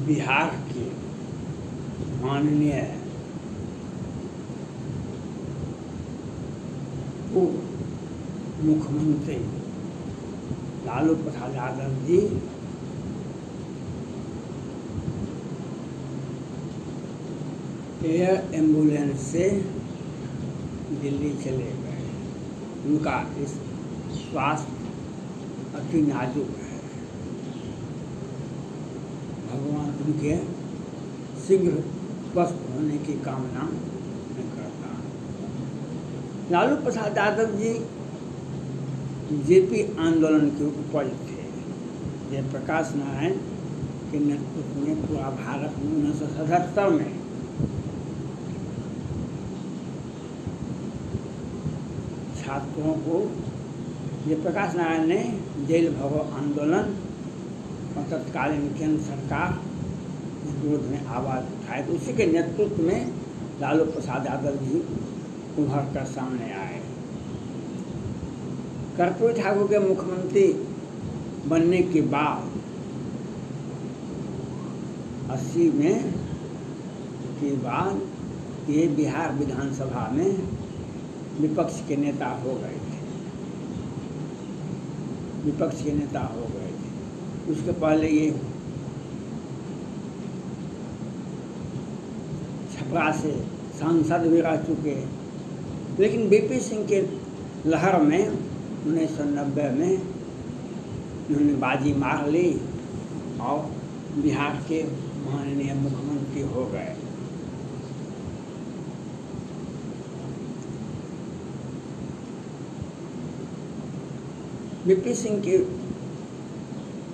बिहार के माननीय मुख्यमंत्री लालू प्रसाद यादव जी एयर एम्बुलेंस से दिल्ली चले गए। उनका इस स्वास्थ्य अति नाजुक है। भगवान उनके शीघ्र स्वस्थ होने की कामना मैं करता हूँ। लालू प्रसाद यादव जी जेपी आंदोलन के उपज थे। जयप्रकाश नारायण के नेतृत्व में पूरा भारत में 1977 में छात्रों को जयप्रकाश नारायण ने जेल भरो आंदोलन और तत्कालीन केंद्र सरकार के विरोध में आवाज़ उठाई। तो उसी के नेतृत्व में लालू प्रसाद यादव जी उभर कर सामने आए। कर्पूरी ठाकुर के मुख्यमंत्री बनने के बाद 80 में के बाद ये बिहार विधानसभा में विपक्ष के नेता हो गए थे। विपक्ष के नेता हो गए थे। उसके पहले ये छपरा से सांसद भी रह चुके। लेकिन बीपी सिंह के लहर में 1990 में उन्होंने बाजी मार ली और बिहार के माननीय मुख्यमंत्री हो गए। बीपी सिंह के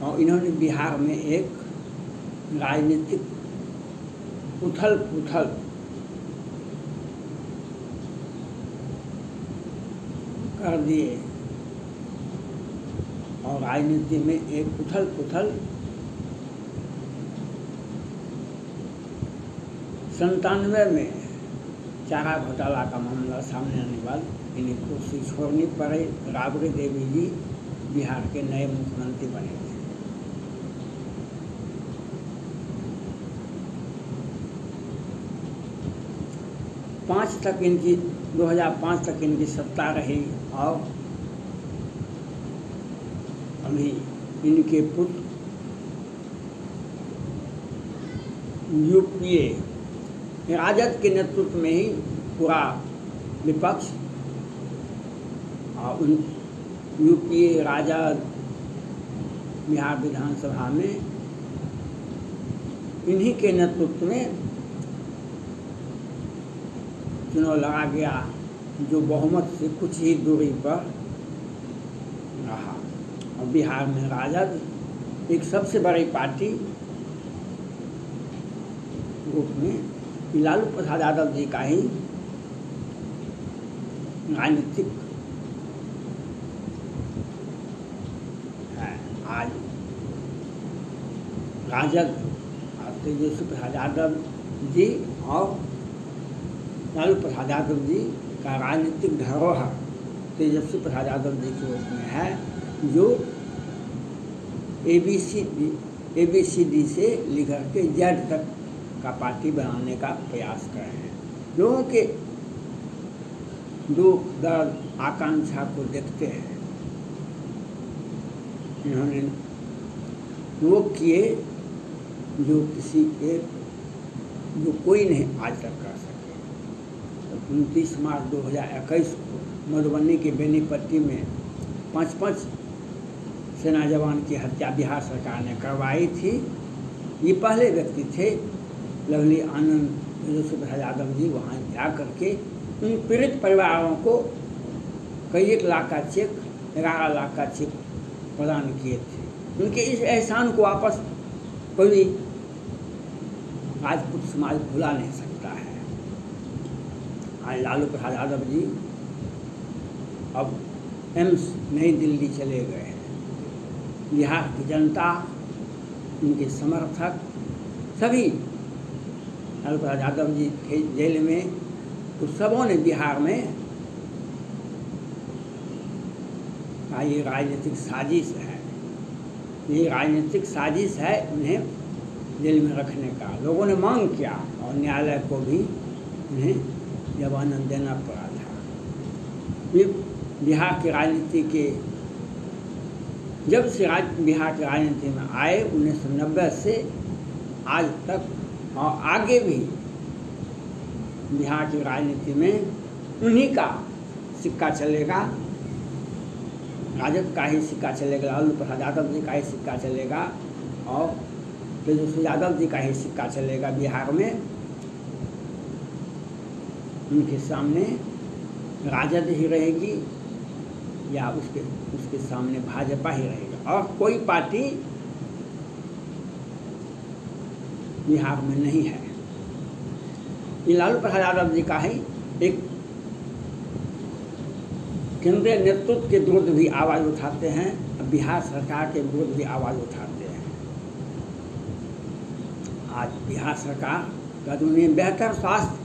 और इन्होंने बिहार में एक राजनीतिक उथल पुथल कर दिए और राजनीति में एक उथल पुथल 97 में चारा घोटाला का मामला सामने आने बाद इन्हें कुर्सी छोड़नी पड़ी। राबड़ी देवी जी बिहार के नए मुख्यमंत्री बने थे। पाँच तक इनकी 2005 तक इनकी सत्ता रही और अभी इनके पुत्र यूपीए राजद के नेतृत्व में ही पूरा विपक्ष और उन यूपीए राजद बिहार विधानसभा में इन्हीं के नेतृत्व में चुनाव लड़ा गया, जो बहुमत से कुछ ही दूरी पर रहा। और बिहार में राजद एक सबसे बड़ी पार्टी रूप में लालू प्रसाद यादव जी का ही राजनीतिक है। आज राजद तेजस्वी प्रसाद यादव जी और लालू प्रसाद यादव जी का राजनीतिक धरोहर तेजस्वी प्रसाद यादव जी के रूप में है, जो ABCD से लेकर के Z तक का पार्टी बनाने का प्रयास कर रहे हैं। लोगों के दुख दर्द आकांक्षा को देखते हैं इन्होंने वो किए जो कोई नहीं आज तक कर सके। 29 मार्च 2021 को मधुबनी के बेनीपट्टी में 5 सेना जवान की हत्या बिहार सरकार ने करवाई थी। ये पहले व्यक्ति थे। लवली आनंद तेजस्वी प्रसाद यादव जी वहाँ जा करके उन पीड़ित परिवारों को कई 1 लाख का चेक 11 लाख का चेक प्रदान किए थे। उनके इस एहसान को वापस कोई राजपूत समाज भुला नहीं सकता है। आज लालू प्रसाद यादव जी अब एम्स नई दिल्ली चले गए हैं। बिहार की जनता, उनके समर्थक सभी लालू प्रसाद यादव जी थे जेल में, तो सबों ने बिहार में ये राजनीतिक साजिश है ये राजनीतिक साजिश है उन्हें जेल में रखने का। लोगों ने मांग किया और न्यायालय को भी उन्हें जमानत देना पड़ा था। फिर बिहार की राजनीति के जब से बिहार की राजनीति में आए 1990 से आज तक और आगे भी बिहार की राजनीति में उन्हीं का सिक्का चलेगा, राजद का ही सिक्का चलेगा, लालू प्रसाद यादव जी का ही सिक्का चलेगा और तेजस्वी यादव जी का ही सिक्का चलेगा बिहार में। उनके सामने राजद ही रहेगी या उसके सामने भाजपा ही रहेगा और कोई पार्टी बिहार में नहीं है। ये लालू प्रसाद यादव जी का ही एक केंद्रीय नेतृत्व के विरुद्ध भी आवाज़ उठाते हैं, बिहार सरकार के विरुद्ध भी आवाज़ उठाते हैं। आज बिहार सरकार का उन्हें बेहतर स्वास्थ्य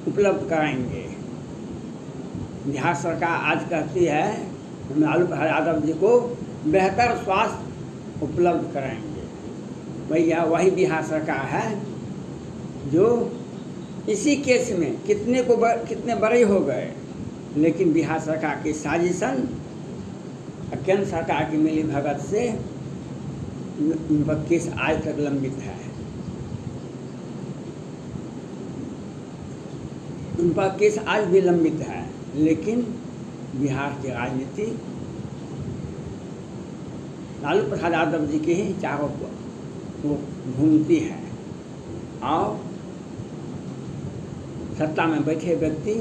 उपलब्ध कराएंगे। बिहार सरकार आज कहती है हम लालू प्रसाद यादव जी को बेहतर स्वास्थ्य उपलब्ध कराएंगे। भैया वही बिहार सरकार है जो इसी केस में कितने बड़े हो गए, लेकिन बिहार सरकार की साजिशन केंद्र सरकार की मिली भगत से उनका केस आज तक लंबित है। उनका केस आज भी लंबित है, लेकिन बिहार की राजनीति लालू प्रसाद यादव जी के ही चारों को घूमती है और सत्ता में बैठे व्यक्ति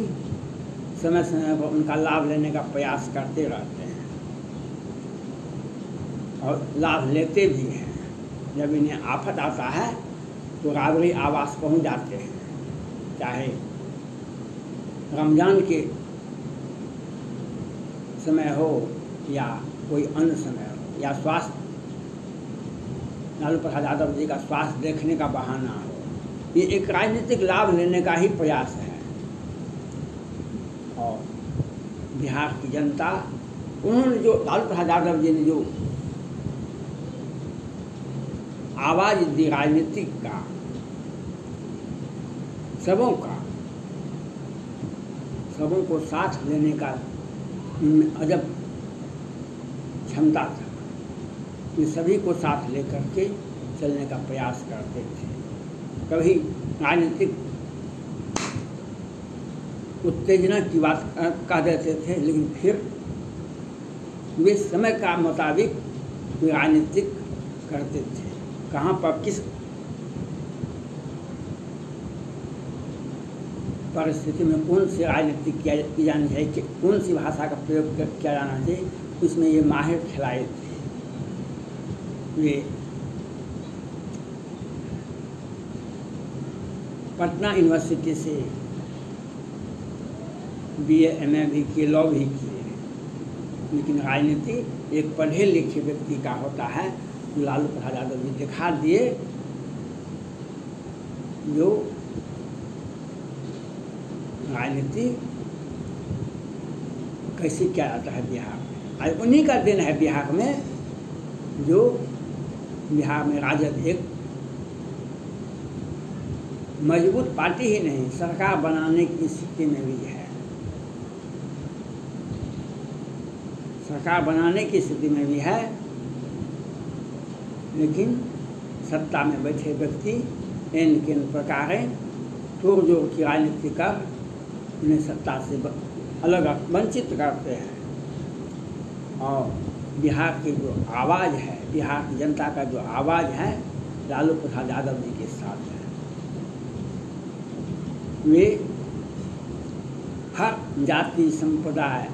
समय समय पर उनका लाभ लेने का प्रयास करते रहते हैं और लाभ लेते भी हैं। जब इन्हें आफत आता है तो राबरी आवास पहुंच जाते हैं, चाहे रमजान के समय हो या कोई अन्य समय हो या स्वास्थ्य लालू प्रसाद यादव जी का स्वास्थ्य देखने का बहाना हो। ये एक राजनीतिक लाभ लेने का ही प्रयास है और बिहार की जनता उन्होंने जो लालू प्रसाद यादव जी ने जो आवाज़ दी राजनीतिक का सबों को साथ लेने का उनमें अजब क्षमता था। ये सभी को साथ लेकर के चलने का प्रयास करते थे। कभी राजनीतिक उत्तेजना की बात कह देते थे, लेकिन फिर वे समय का मुताबिक राजनीतिक करते थे। कहाँ पर किस परिस्थिति में कौन सी राजनीति की जानी चाहिए, कौन सी भाषा का प्रयोग किया जाना चाहिए, उसमें ये माहिर खिलाड़ी थे। वे पटना यूनिवर्सिटी से BA MA भी किए, लॉ भी किए, लेकिन राजनीति एक पढ़े लिखे व्यक्ति का होता है। जो लालू प्रसाद यादव जी दिखा दिए जो राजनीति कैसे किया जाता है बिहार में। आज उन्हीं का दिन है बिहार में, जो बिहार में राजद एक मजबूत पार्टी ही नहीं, सरकार बनाने की स्थिति में भी है। सरकार बनाने की स्थिति में भी है, लेकिन सत्ता में बैठे व्यक्ति इन प्रकार तोड़ जोड़ की राजनीति कर उन्हें सत्ता से अलग वंचित करते हैं। और बिहार की जो आवाज़ है, बिहार की जनता का जो आवाज़ है, लालू प्रसाद यादव जी के साथ है। वे हर जाति संप्रदाय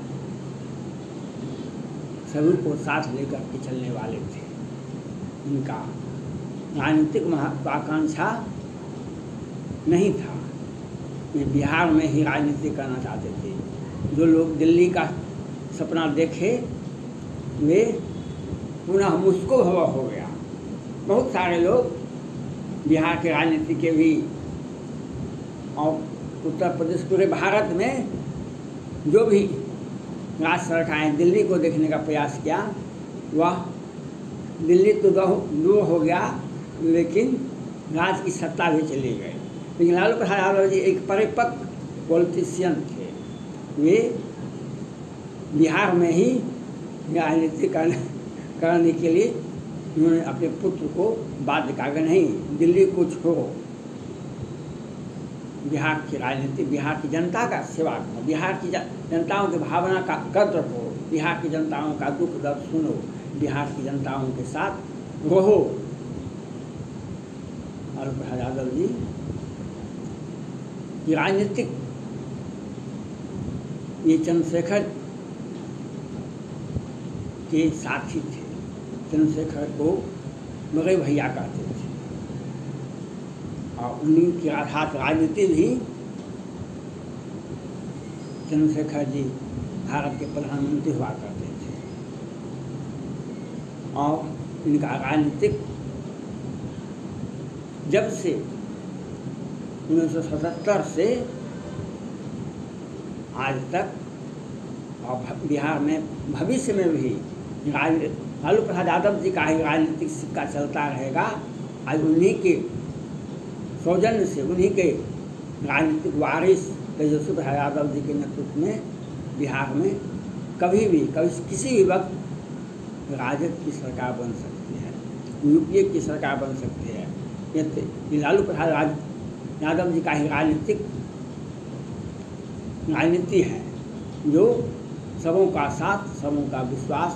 सभी को साथ लेकर के चलने वाले थे। उनका राजनीतिक महत्वाकांक्षा नहीं था, वे बिहार में ही राजनीति करना चाहते थे। जो लोग दिल्ली का सपना देखे वे पुनः मुस्को हवा हो गया। बहुत सारे लोग बिहार के राजनीति के भी और उत्तर प्रदेश पूरे भारत में जो भी राज्य सरकारें दिल्ली को देखने का प्रयास किया, वह दिल्ली तो दूर हो गया, लेकिन राज की सत्ता भी चली गई। लेकिन लालू प्रसाद यादव जी एक परिपक्व पॉलिटिशियन थे। वे बिहार में ही राजनीति करने के लिए उन्होंने अपने पुत्र को बाध्य कर नहीं, दिल्ली को छोड़ो, बिहार की राजनीति, बिहार की जनता का सेवा करो, बिहार की जनताओं की भावना का कद्र करो, बिहार की जनताओं का दुख दर्द सुनो, बिहार की जनताओं के साथ रहो। लालू प्रसाद यादव जी ये राजनीतिक, ये चंद्रशेखर के साथी थे। चंद्रशेखर को बड़े भैया कहते थे और उन्हीं के आधार राजनीति भी चंद्रशेखर जी भारत के प्रधानमंत्री हुआ करते थे और इनका राजनीतिक जब से 1977 से आज तक और बिहार में भविष्य में भी लालू प्रसाद यादव जी का ही राजनीतिक सिक्का चलता रहेगा। आज उन्हीं के सौजन्य से, उन्हीं के राजनीतिक वारिस तेजस्वी प्रसाद यादव जी के नेतृत्व में बिहार में कभी भी किसी भी वक्त राजद की सरकार बन सकती है, यूपीए की सरकार बन सकती है। ये लालू प्रसाद यादव जी का ही राजनीति है जो सबों का साथ, सबों का विश्वास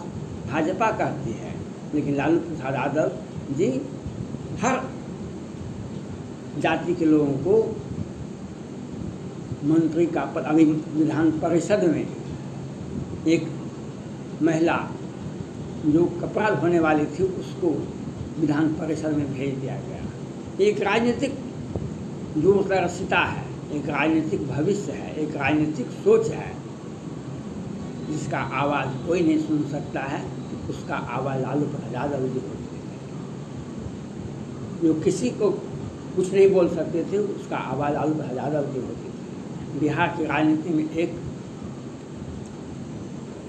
भाजपा करती है। लेकिन लालू प्रसाद यादव जी हर जाति के लोगों को मंत्री का पद, अभी विधान परिषद में एक महिला जो कपड़ा धोने वाली थी उसको विधान परिषद में भेज दिया गया। एक राजनीतिक दूरदर्शिता है, एक राजनीतिक भविष्य है, एक राजनीतिक सोच है जिसका आवाज़ कोई नहीं सुन सकता है। उसका आवाज़ लालू प्रसाद यादव जी होते थे। जो किसी को कुछ नहीं बोल सकते थे, उसका आवाज़ लालू प्रसाद यादव जी होती थी। बिहार की राजनीति में एक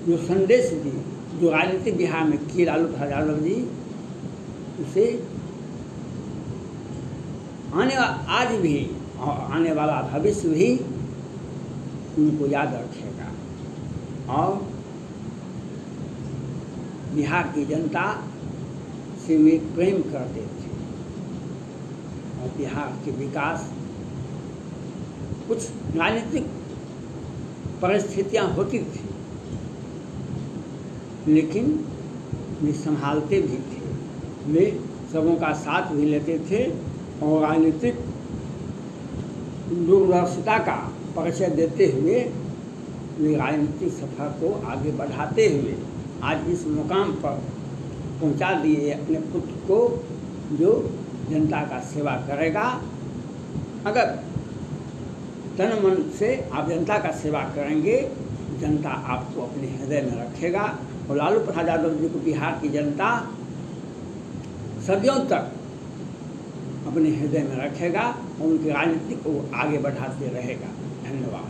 जो संदेश दी, जो राजनीति बिहार में की लालू प्रसाद यादव जी, उसे आज भी और आने वाला भविष्य भी उनको याद रखेगा। और बिहार की जनता से वे प्रेम करते थे और बिहार के विकास, कुछ राजनीतिक परिस्थितियां होती थी लेकिन वे संभालते भी थे, वे सबों का साथ भी लेते थे और राजनीतिक दूरदर्शिता का परिचय देते हुए वे राजनीतिक सफर को आगे बढ़ाते हुए आज इस मुकाम पर पहुंचा दिए अपने पुत्र को, जो जनता का सेवा करेगा। अगर तन मन से आप जनता का सेवा करेंगे, जनता आपको अपने हृदय में रखेगा। और लालू प्रसाद यादव जी को बिहार की जनता सदियों तक अपने हृदय में रखेगा और उनकी राजनीति को आगे बढ़ाते रहेगा। धन्यवाद।